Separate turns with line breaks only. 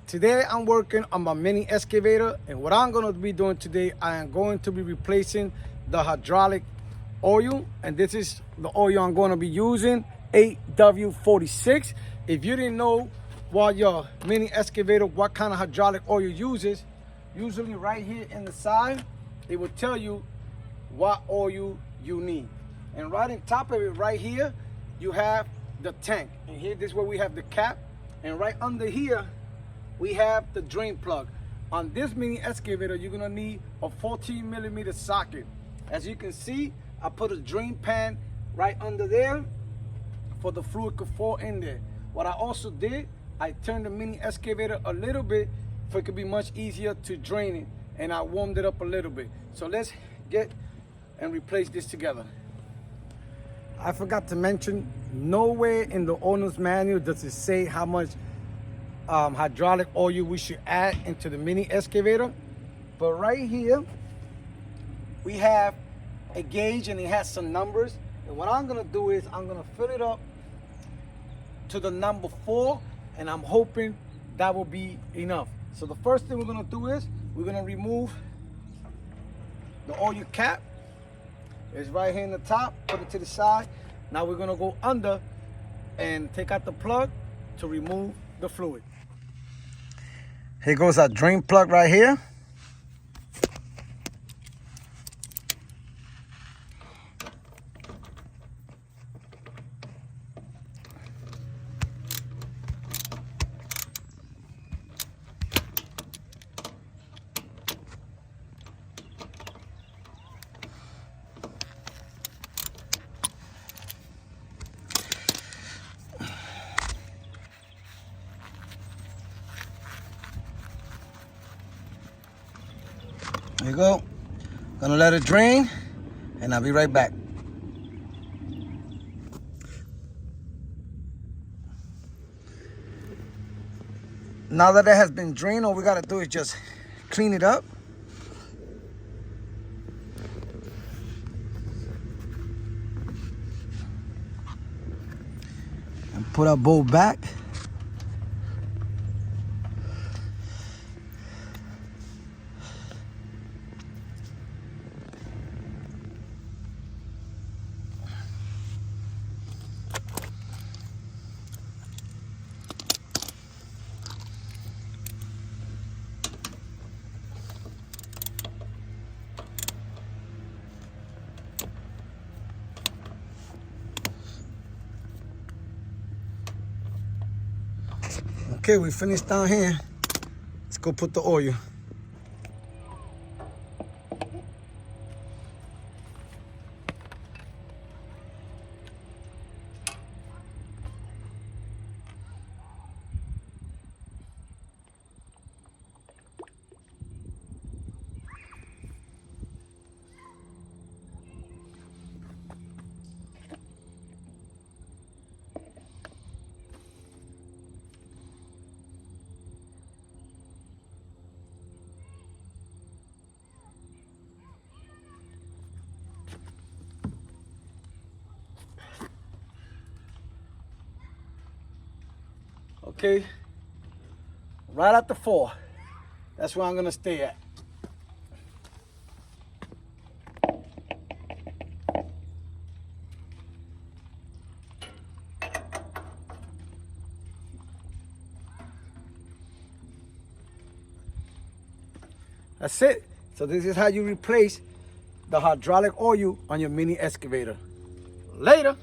Today I'm working on my mini excavator, and what I'm going to be doing today, I am going to be replacing the hydraulic oil, and this is the oil I'm going to be using, 8W46. If you didn't know what your mini excavator, what kind of hydraulic oil uses, usually right here in the side, it will tell you what oil you need. And right on top of it, right here, you have the tank. And here, this is where we have the cap. And right under here, we have the drain plug. On this mini excavator, you're gonna need a 14mm socket. As you can see, I put a drain pan right under there for the fluid to fall in there. What I also did, I turned the mini excavator a little bit so it could be much easier to drain it, and I warmed it up a little bit. So let's get and replace this together. I forgot to mention, nowhere in the owner's manual does it say how much hydraulic oil we should add into the mini excavator. But right here, we have a gauge and it has some numbers. And what I'm gonna do is I'm gonna fill it up to the number 4, and I'm hoping that will be enough. So the first thing we're gonna do is we're gonna remove the oil cap. It's right here in the top, put it to the side. Now we're gonna go under and take out the plug to remove the fluid. Here goes our drain plug right here. There you go. Gonna let it drain, and I'll be right back. Now that it has been drained, all we gotta do is just clean it up. And put our bowl back. Okay, we finished down here. Let's go put the oil. Okay, right at the 4. That's where I'm gonna stay at. That's it. So this is how you replace the hydraulic oil on your mini excavator. Later.